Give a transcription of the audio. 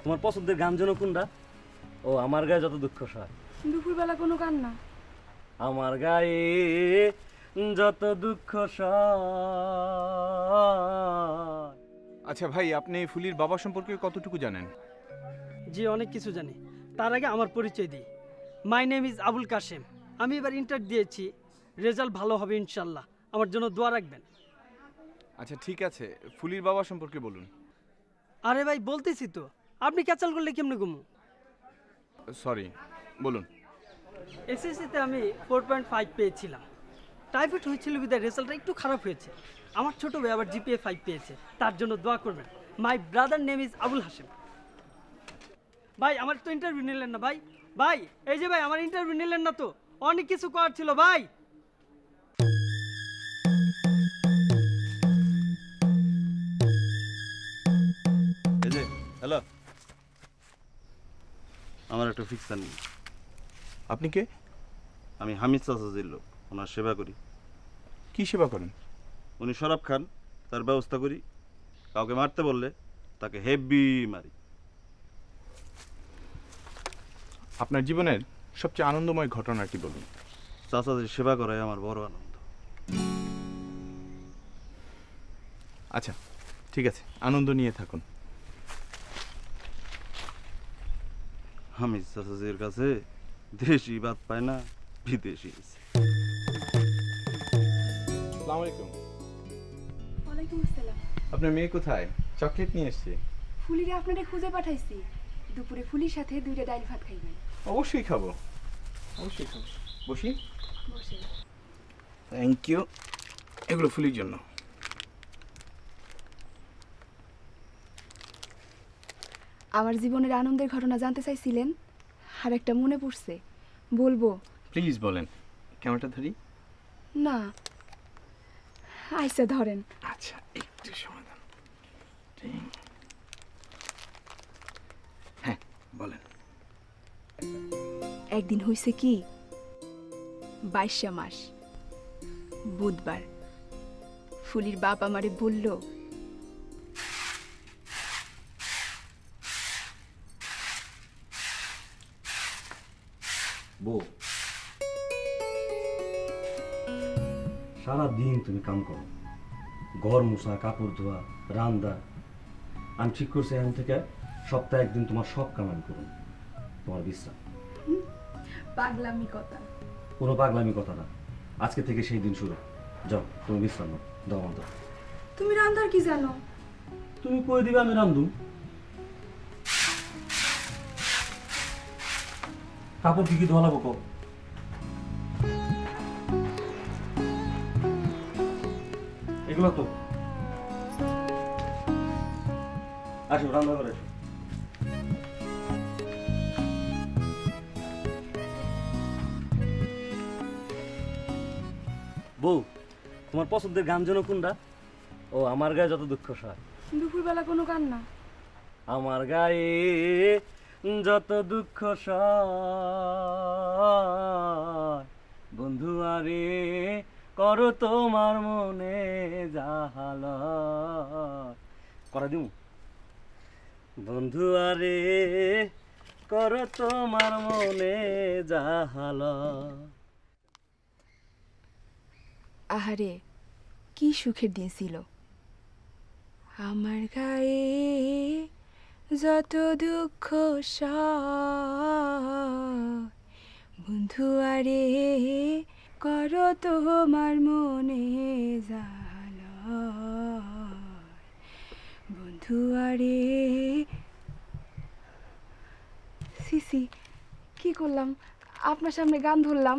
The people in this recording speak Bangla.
তোমার পছন্দের গান যেন কোনটা? ও আমার গায়ে যত দুঃখ সয়। দুপুরবেলা কোনো গান না। আমার গায়ে যত দুঃখ সয়। আচ্ছা ভাই, আপনি ফুলির বাবা সম্পর্কে কতটুকু জানেন? জি, অনেক কিছু জানি। তার আগে আমার পরিচয় দিই। My name is Abul Kashem. আমি এবার ইন্টার দিয়েছি, রেজাল্ট ভালো হবে ইনশাল্লাহ। আমার জন্য দোয়া রাখবেন। আচ্ছা ঠিক আছে, ফুলির বাবা সম্পর্কে বলুন। আরে ভাই, বলতেছি তো, আপনি ক্যাচাল করলে কেমনে ঘুমু? সরি, বলুন। এসএসসিতে আমি 4.5 পেয়েছিলাম। টাইফয়েড হয়েছিল বিধায় রেজাল্টটা একটু খারাপ হয়েছে। আমার ছোট ভাই আবার জিপিএ 5 পেয়েছে, তার জন্য দোয়া করবেন। My brother name is Abul Hashem. ভাই, আমার তো ইন্টারভিউ নিলেন না ভাই। ভাই, এই যে ভাই, আমার ইন্টারভিউ নিলেন না তো, অনেক কিছু করার ছিল ভাই। এই যে হ্যালো, আমার একটা ফিক্সার নেই। আপনি কে? আমি হামিদ চাচাজির লোক, ওনার সেবা করি। কি সেবা করেন? উনি শরাব খান, তার ব্যবস্থা করি। কাউকে মারতে বললে তাকে হেভি মারি। আপনার জীবনের সবচেয়ে আনন্দময় ঘটনাটি বলুন। চাচাজির সেবা করাই আমার বড় আনন্দ। আচ্ছা ঠিক আছে, আনন্দ নিয়ে থাকুন। হামিদ চাচাজির কাছে দেশি ভাত পায় না, বিদেশি। আসসালামু আলাইকুম। ওয়ালাইকুম আসসালাম। আপনার মেয়ে কোথায়? চকলেট নিয়ে এসেছি। ফুলিরে আপনারে খুঁজে পাঠাইছি। দুপুরে ফুলির সাথে 2টা ডাল ভাত খাইবেন। অবশ্যই খাবো, অবশ্যই খাবো। বসি। বসে। Thank you. এগুলো ফুলির জন্য। আমার জীবনের আনন্দের ঘটনা জানতে চাইছিলেন, আর একটা মনে পড়ছে, বলবো? প্লিজ বলেন। ক্যামেরাটা ধরি। না, আইসা ধরেন। আচ্ছা, একটু সমাধান। হ্যাঁ বলেন। একদিন হইছে কি, 22 মাস বুধবার, ফুলির বাপ আমারে বলল, বউ, সারাদিন তুমি কাম করো, ঘর মোছা, কাপড় ধোয়া, রান্না। আমি ঠিক করছি এখন থেকে সপ্তাহে একদিন তোমার সব কাম আমি করুন, তোমার বিশ্রাম। পাগলামি কথা। কোনো পাগলামি কথা না, আজকে থেকে সেই দিন শুরু। যাও, তুমি বিশ্রাম নাও, দাও আমার দাও। তুমি রান্দার কি জানো? তুমি কই দিবে, আমি রান্ধুম। কাপড় কি কি ধোয়া লাগবো কও? এগুলো তো আসো, রান্না করে আসো। বউ, তোমার পছন্দের গান যেন কোনটা? ও আমার গায়ে যত দুঃখ সয়। দুপুরবেলা কোনো গান না। আমার গায়ে যত দুঃখ সয়, বন্ধু আরে করো তোমার মনে জাহাল করা দিমু। বন্ধু আরে করো তোমার মনে জাহাল। আহারে, কি সুখের দিন ছিল। আমার গায়ে যত দুঃখ সয়, বন্ধু আরে করো তোমার মনে জাহালয়, বন্ধু আরে। সিসি, কি করলাম? আপনার সামনে গান ধরলাম।